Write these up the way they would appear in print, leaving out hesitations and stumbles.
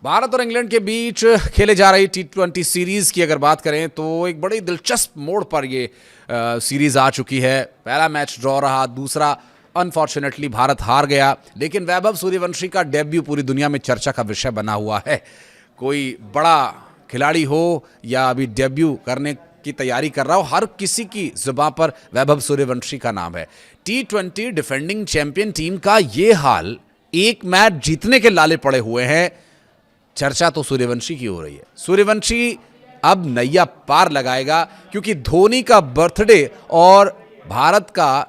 भारत और इंग्लैंड के बीच खेले जा रही T20 सीरीज की अगर बात करें तो एक बड़ी दिलचस्प मोड़ पर ये सीरीज आ चुकी है। पहला मैच ड्रॉ रहा, दूसरा अनफॉर्चुनेटली भारत हार गया, लेकिन वैभव सूर्यवंशी का डेब्यू पूरी दुनिया में चर्चा का विषय बना हुआ है। कोई बड़ा खिलाड़ी हो या अभी डेब्यू करने की तैयारी कर रहा हो, हर किसी की जुबान पर वैभव सूर्यवंशी का नाम है। T20 डिफेंडिंग चैंपियन टीम का ये हाल, एक मैच जीतने के लाले पड़े हुए हैं। चर्चा तो सूर्यवंशी की हो रही है। सूर्यवंशी अब नैया पार लगाएगा क्योंकि धोनी का बर्थडे और भारत का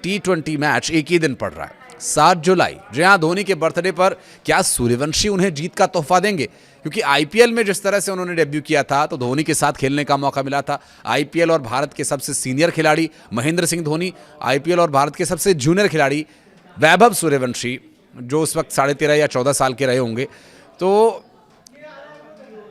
T20 मैच एक ही दिन पड़ रहा है, 7 जुलाई। जहां धोनी के बर्थडे पर क्या सूर्यवंशी उन्हें जीत का तोहफा देंगे? क्योंकि आईपीएल में जिस तरह से उन्होंने डेब्यू किया था तो धोनी के साथ खेलने का मौका मिला था। आईपीएल और भारत के सबसे सीनियर खिलाड़ी महेंद्र सिंह धोनी, आईपीएल और भारत के सबसे जूनियर खिलाड़ी वैभव सूर्यवंशी, जो उस वक्त 13.5 या 14 साल के रहे होंगे। तो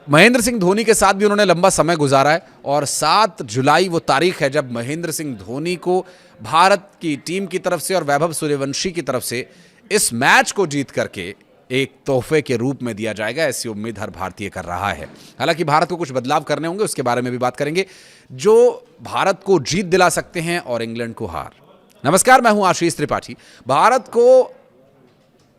महेंद्र सिंह धोनी के साथ भी उन्होंने लंबा समय गुजारा है और 7 जुलाई वो तारीख है जब महेंद्र सिंह धोनी को भारत की टीम की तरफ से और वैभव सूर्यवंशी की तरफ से इस मैच को जीत करके एक तोहफे के रूप में दिया जाएगा। ऐसी उम्मीद हर भारतीय कर रहा है। हालांकि भारत को कुछ बदलाव करने होंगे, उसके बारे में भी बात करेंगे, जो भारत को जीत दिला सकते हैं और इंग्लैंड को हार। नमस्कार, मैं हूं आशीष त्रिपाठी। भारत को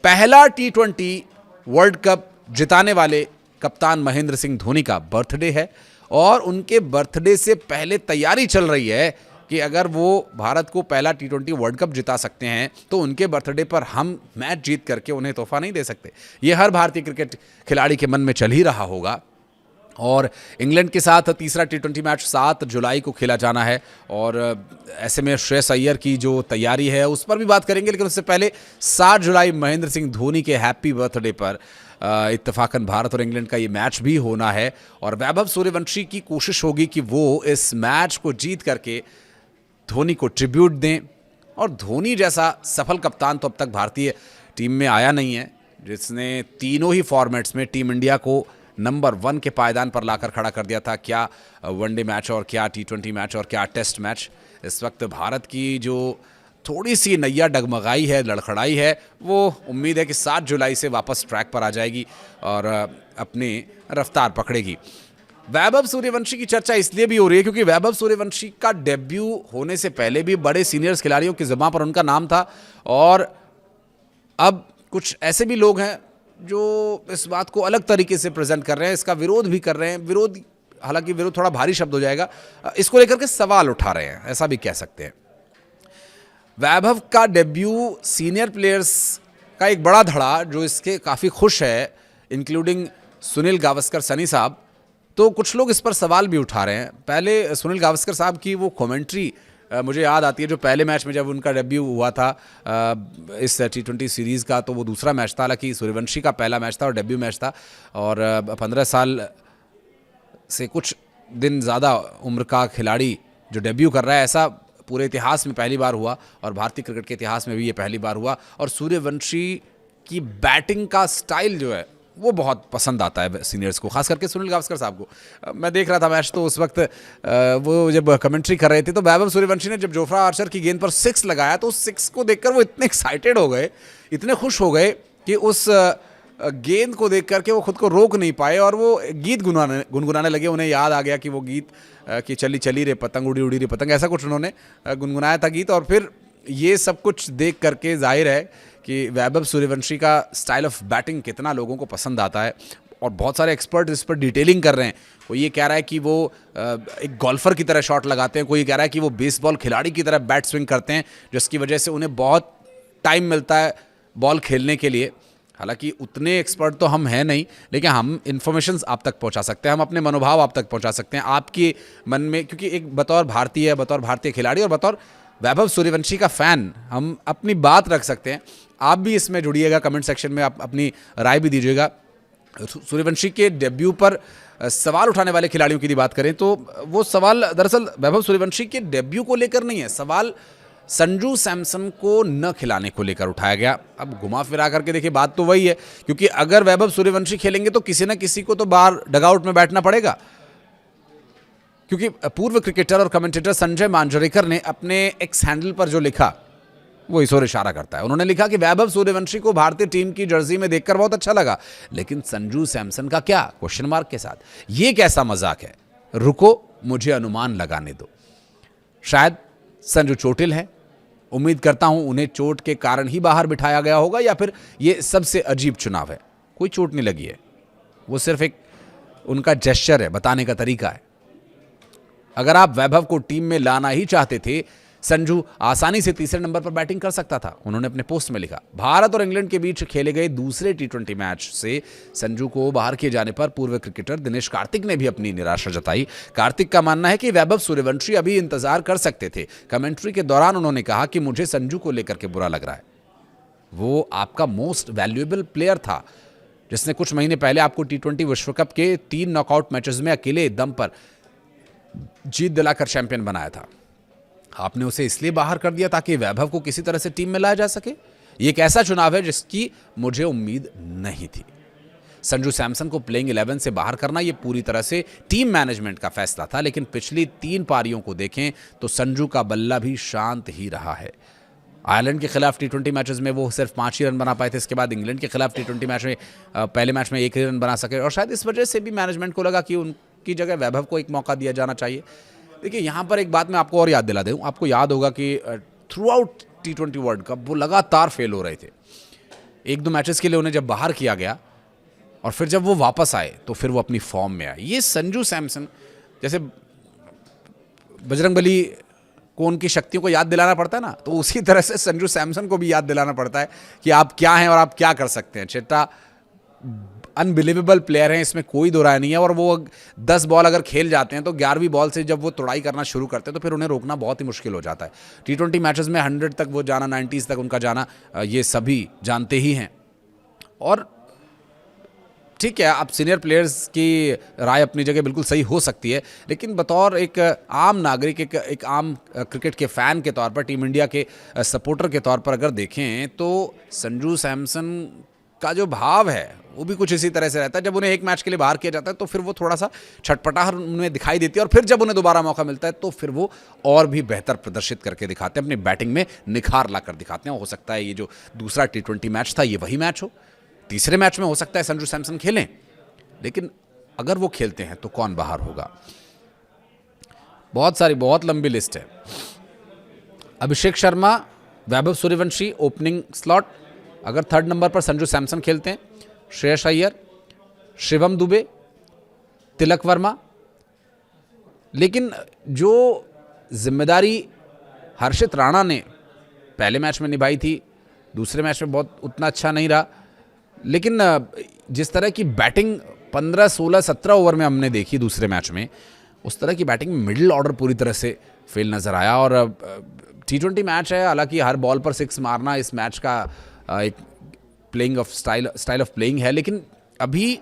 पहला T20 वर्ल्ड कप जिताने वाले कप्तान महेंद्र सिंह धोनी का बर्थडे है और उनके बर्थडे से पहले तैयारी चल रही है कि अगर वो भारत को पहला T20 वर्ल्ड कप जिता सकते हैं तो उनके बर्थडे पर हम मैच जीत करके उन्हें तोहफा नहीं दे सकते। ये हर भारतीय क्रिकेट खिलाड़ी के मन में चल ही रहा होगा। और इंग्लैंड के साथ तीसरा T20 मैच 7 जुलाई को खेला जाना है और ऐसे में श्रेयस अय्यर की जो तैयारी है उस पर भी बात करेंगे, लेकिन उससे पहले 7 जुलाई महेंद्र सिंह धोनी के हैप्पी बर्थडे पर इत्तेफाकन भारत और इंग्लैंड का ये मैच भी होना है और वैभव सूर्यवंशी की कोशिश होगी कि वो इस मैच को जीत करके धोनी को ट्रिब्यूट दें। और धोनी जैसा सफल कप्तान तो अब तक भारतीय टीम में आया नहीं है, जिसने तीनों ही फॉर्मेट्स में टीम इंडिया को नंबर 1 के पायदान पर लाकर खड़ा कर दिया था। क्या वनडे मैच और क्या T20 मैच और क्या टेस्ट मैच। इस वक्त भारत की जो थोड़ी सी नैया डगमगाई है, लड़खड़ाई है, वो उम्मीद है कि 7 जुलाई से वापस ट्रैक पर आ जाएगी और अपनी रफ्तार पकड़ेगी। वैभव सूर्यवंशी की चर्चा इसलिए भी हो रही है क्योंकि वैभव सूर्यवंशी का डेब्यू होने से पहले भी बड़े सीनियर्स खिलाड़ियों की ज़बान पर उनका नाम था और अब कुछ ऐसे भी लोग हैं जो इस बात को अलग तरीके से प्रेजेंट कर रहे हैं, इसका विरोध भी कर रहे हैं। हालांकि विरोध थोड़ा भारी शब्द हो जाएगा, इसको लेकर के सवाल उठा रहे हैं, ऐसा भी कह सकते हैं। वैभव का डेब्यू सीनियर प्लेयर्स का एक बड़ा धड़ा जो इसके काफ़ी खुश है, इंक्लूडिंग सुनील गावस्कर सनी साहब। तो कुछ लोग इस पर सवाल भी उठा रहे हैं। पहले सुनील गावस्कर साहब की वो कमेंट्री मुझे याद आती है जो पहले मैच में जब उनका डेब्यू हुआ था इस T20 सीरीज़ का, तो वो दूसरा मैच था। हालांकि सूर्यवंशी का पहला मैच था और डेब्यू मैच था और 15 साल से कुछ दिन ज़्यादा उम्र का खिलाड़ी जो डेब्यू कर रहा है, ऐसा पूरे इतिहास में पहली बार हुआ और भारतीय क्रिकेट के इतिहास में भी ये पहली बार हुआ। और सूर्यवंशी की बैटिंग का स्टाइल जो है वो बहुत पसंद आता है सीनियर्स को, खास करके सुनील गावस्कर साहब को। मैं देख रहा था मैच, तो उस वक्त वो जब कमेंट्री कर रहे थे तो वैभव सूर्यवंशी ने जब जोफ्रा आर्चर की गेंद पर 6 लगाया तो उस 6 को देखकर वो इतने एक्साइटेड हो गए, इतने खुश हो गए कि उस गेंद को देख करके वो खुद को रोक नहीं पाए और वो गीत गुनगुनाने लगे। उन्हें याद आ गया कि वो गीत कि चली चली रे पतंग, उड़ी उड़ी रे पतंग, ऐसा कुछ उन्होंने गुनगुनाया था गीत। और फिर ये सब कुछ देख करके जाहिर है कि वैभव सूर्यवंशी का स्टाइल ऑफ बैटिंग कितना लोगों को पसंद आता है और बहुत सारे एक्सपर्ट इस पर डिटेलिंग कर रहे हैं। कोई ये कह रहा है कि वो एक गोल्फर की तरह शॉट लगाते हैं, कोई ये कह रहा है कि वो बेसबॉल खिलाड़ी की तरह बैट स्विंग करते हैं, जिसकी वजह से उन्हें बहुत टाइम मिलता है बॉल खेलने के लिए। हालांकि उतने एक्सपर्ट तो हम हैं नहीं, लेकिन हम इन्फॉर्मेशन आप तक पहुंचा सकते हैं, हम अपने मनोभाव आप तक पहुंचा सकते हैं, आपके मन में। क्योंकि एक बतौर भारतीय, बतौर भारतीय खिलाड़ी और बतौर वैभव सूर्यवंशी का फ़ैन हम अपनी बात रख सकते हैं। आप भी इसमें जुड़िएगा, कमेंट सेक्शन में आप अपनी राय भी दीजिएगा। सूर्यवंशी के डेब्यू पर सवाल उठाने वाले खिलाड़ियों की बात करें तो वो सवाल दरअसल वैभव सूर्यवंशी के डेब्यू को लेकर नहीं है, सवाल संजू सैमसन को न खिलाने को लेकर उठाया गया। अब घुमा फिरा करके देखिए, बात तो वही है, क्योंकि अगर वैभव सूर्यवंशी खेलेंगे तो किसी न किसी को तो बाहर डगआउट में बैठना पड़ेगा। क्योंकि पूर्व क्रिकेटर और कमेंटेटर संजय मांजरेकर ने अपने एक्स हैंडल पर जो लिखा वो इस ओर इशारा करता है। उन्होंने लिखा कि वैभव सूर्यवंशी को भारतीय टीम की जर्सी में देखकर बहुत अच्छा लगा, लेकिन संजू सैमसन का क्या, क्वेश्चन मार्क के साथ। ये कैसा मजाक है, रुको मुझे अनुमान लगाने दो। शायद संजू चोटिल है, उम्मीद करता हूं उन्हें चोट के कारण ही बाहर बिठाया गया होगा, या फिर ये सबसे अजीब चुनाव है। कोई चोट नहीं लगी है, वो सिर्फ एक उनका जेस्चर है, बताने का तरीका है। अगर आप वैभव को टीम में लाना ही चाहते थे, संजू आसानी से तीसरे नंबर पर बैटिंग कर सकता था, उन्होंने अपने पोस्ट में लिखा। भारत और इंग्लैंड के बीच खेले गए दूसरे टी20 मैच से संजू को बाहर किए जाने पर पूर्व क्रिकेटर दिनेश कार्तिक ने भी अपनी निराशा जताई। कार्तिक का मानना है कि वैभव सूर्यवंशी अभी इंतजार कर सकते थे। कमेंट्री के दौरान उन्होंने कहा कि मुझे संजू को लेकर के बुरा लग रहा है, वो आपका मोस्ट वैल्यूएबल प्लेयर था, जिसने कुछ महीने पहले आपको टी20 विश्व कप के 3 नॉकआउट मैचेस में अकेले दम पर जीत दिलाकर चैंपियन बनाया था। आपने उसे इसलिए बाहर कर दिया ताकि वैभव को किसी तरह से टीम में लाया जा सके। ये एक ऐसा चुनाव है जिसकी मुझे उम्मीद नहीं थी। संजू सैमसन को प्लेइंग 11 से बाहर करना ये पूरी तरह से टीम मैनेजमेंट का फैसला था, लेकिन पिछली 3 पारियों को देखें तो संजू का बल्ला भी शांत ही रहा है। आयरलैंड के खिलाफ टी20 मैचेस में वो सिर्फ 5 ही रन बना पाए थे। इसके बाद इंग्लैंड के खिलाफ टी20 मैच में पहले मैच में 1 ही रन बना सके, और शायद इस वजह से भी मैनेजमेंट को लगा कि उनकी जगह वैभव को एक मौका दिया जाना चाहिए। देखिए, यहाँ पर एक बात मैं आपको और याद दिला दूँ। आपको याद होगा कि थ्रू आउट टी20 वर्ल्ड कप वो लगातार फेल हो रहे थे। 1-2 मैचेस के लिए उन्हें जब बाहर किया गया और फिर जब वो वापस आए तो फिर वो अपनी फॉर्म में आए। ये संजू सैमसन, जैसे बजरंगबली को उनकी शक्तियों को याद दिलाना पड़ता है ना, तो उसी तरह से संजू सैमसन को भी याद दिलाना पड़ता है कि आप क्या हैं और आप क्या कर सकते हैं। चेट्टा अनबिलीवेबल प्लेयर हैं, इसमें कोई दो राय नहीं है, और वो 10 बॉल अगर खेल जाते हैं तो 11वीं बॉल से जब वो तोड़ाई करना शुरू करते हैं तो फिर उन्हें रोकना बहुत ही मुश्किल हो जाता है। टी20 मैचेस में 100 तक वो जाना, 90s तक उनका जाना, ये सभी जानते ही हैं। और ठीक है, आप सीनियर प्लेयर्स की राय अपनी जगह बिल्कुल सही हो सकती है, लेकिन बतौर एक आम नागरिक, एक आम क्रिकेट के फ़ैन के तौर पर, टीम इंडिया के सपोर्टर के तौर पर अगर देखें तो संजू सैमसन का जो भाव है वो भी कुछ इसी तरह से रहता है। जब उन्हें एक मैच के लिए बाहर किया जाता है तो फिर वो थोड़ा सा छटपटाहट उनमें दिखाई देती है, और फिर जब उन्हें दोबारा मौका मिलता है तो फिर वो और भी बेहतर प्रदर्शित करके दिखाते हैं, अपनी बैटिंग में निखार ला कर दिखाते हैं। हो सकता है ये जो दूसरा टी20 मैच था ये वही मैच हो। तीसरे मैच में हो सकता है संजू सैमसन खेलें, लेकिन अगर वो खेलते हैं तो कौन बाहर होगा? बहुत लंबी लिस्ट है। अभिषेक शर्मा, वैभव सूर्यवंशी ओपनिंग स्लॉट, अगर 3rd नंबर पर संजू सैमसन खेलते हैं, श्रेयस अय्यर, शिवम दुबे, तिलक वर्मा। लेकिन जो जिम्मेदारी हर्षित राणा ने पहले मैच में निभाई थी, दूसरे मैच में बहुत उतना अच्छा नहीं रहा, लेकिन जिस तरह की बैटिंग 15, 16, 17 ओवर में हमने देखी दूसरे मैच में, उस तरह की बैटिंग मिडिल ऑर्डर पूरी तरह से फेल नज़र आया। और टी20 मैच है, हालांकि हर बॉल पर 6 मारना इस मैच का एक playing of style of playing है, लेकिन अभी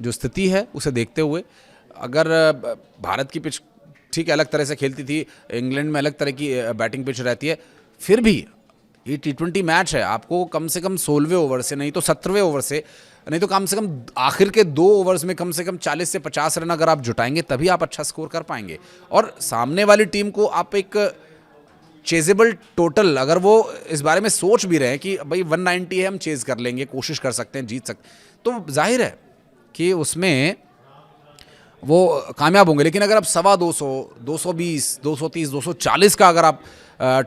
जो स्थिति है उसे देखते हुए अगर भारत की पिच ठीक अलग तरह से खेलती थी, इंग्लैंड में अलग तरह की बैटिंग पिच रहती है, फिर भी ये टी20 मैच है, आपको कम से कम 16वें ओवर से, नहीं तो 17वें ओवर से, नहीं तो कम से कम आखिर के 2 ओवर्स में कम से कम 40 से 50 रन अगर आप जुटाएंगे तभी आप अच्छा स्कोर कर पाएंगे। और सामने वाली टीम को आप एक चेजेबल टोटल, अगर वो इस बारे में सोच भी रहे हैं कि भाई 190 है, हम चेज कर लेंगे, कोशिश कर सकते हैं, जीत सकते, तो जाहिर है कि उसमें वो कामयाब होंगे। लेकिन अगर आप 250, 220, 230, 240 का अगर आप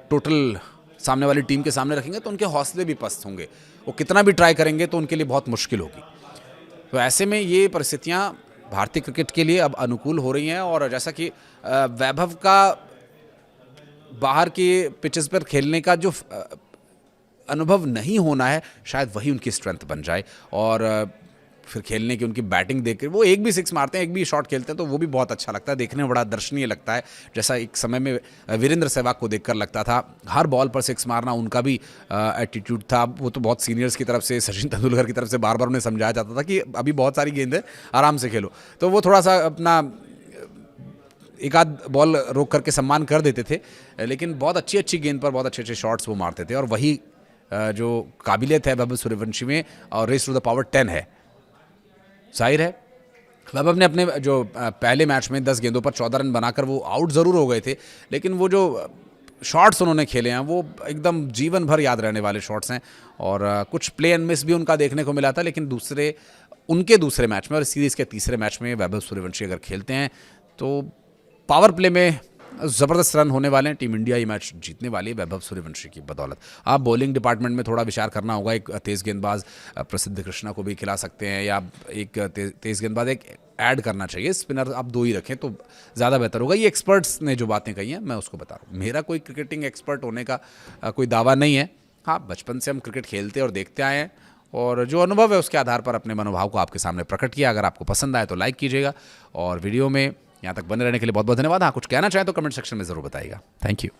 टोटल सामने वाली टीम के सामने रखेंगे तो उनके हौसले भी पस्त होंगे, वो कितना भी ट्राई करेंगे तो उनके लिए बहुत मुश्किल होगी। तो ऐसे में ये परिस्थितियां भारतीय क्रिकेट के लिए अब अनुकूल हो रही हैं, और जैसा कि वैभव का बाहर के पिचेस पर खेलने का जो अनुभव नहीं होना है, शायद वही उनकी स्ट्रेंथ बन जाए, और फिर खेलने की उनकी बैटिंग देख कर वो एक भी 6 मारते हैं, एक भी शॉट खेलते हैं तो वो भी बहुत अच्छा लगता है, देखने में बड़ा दर्शनीय लगता है। जैसा एक समय में वीरेंद्र सहवाग को देखकर लगता था, हर बॉल पर 6 मारना उनका भी एटीट्यूड था। वो तो बहुत सीनियर्स की तरफ से, सचिन तेंदुलकर की तरफ से बार बार उन्हें समझाया जाता था कि अभी बहुत सारी गेंद है, आराम से खेलो, तो वो थोड़ा सा अपना एक आध बॉल रोक करके सम्मान कर देते थे, लेकिन बहुत अच्छी गेंद पर बहुत अच्छे शॉट्स वो मारते थे। और वही जो काबिलियत है वैभव सूर्यवंशी में, और रेस टू द पावर 10 है। जाहिर है वैभव ने अपने जो पहले मैच में 10 गेंदों पर 14 रन बनाकर वो आउट ज़रूर हो गए थे, लेकिन वो जो शॉट्स उन्होंने खेले हैं वो एकदम जीवन भर याद रहने वाले शॉट्स हैं। और कुछ प्ले एंड मिस भी उनका देखने को मिला था, लेकिन उनके दूसरे मैच में और सीरीज़ के तीसरे मैच में वैभव सूर्यवंशी अगर खेलते हैं तो पावर प्ले में ज़बरदस्त रन होने वाले हैं। टीम इंडिया ये मैच जीतने वाली है वैभव सूर्यवंशी की बदौलत। आप बॉलिंग डिपार्टमेंट में थोड़ा विचार करना होगा, एक तेज़ गेंदबाज प्रसिद्ध कृष्णा को भी खिला सकते हैं, या एक तेज़ गेंदबाज एक ऐड करना चाहिए। स्पिनर आप 2 ही रखें तो ज़्यादा बेहतर होगा। ये एक्सपर्ट्स ने जो बातें कही हैं मैं उसको बता रहा हूँ। मेरा कोई क्रिकेटिंग एक्सपर्ट होने का कोई दावा नहीं है। हाँ, बचपन से हम क्रिकेट खेलते और देखते आए हैं, और जो अनुभव है उसके आधार पर अपने मनोभाव को आपके सामने प्रकट किया। अगर आपको पसंद आए तो लाइक कीजिएगा, और वीडियो में यहाँ तक बने रहने के लिए बहुत बहुत धन्यवाद। हाँ, कुछ कहना चाहें तो कमेंट सेक्शन में ज़रूर बताइएगा। Thank you.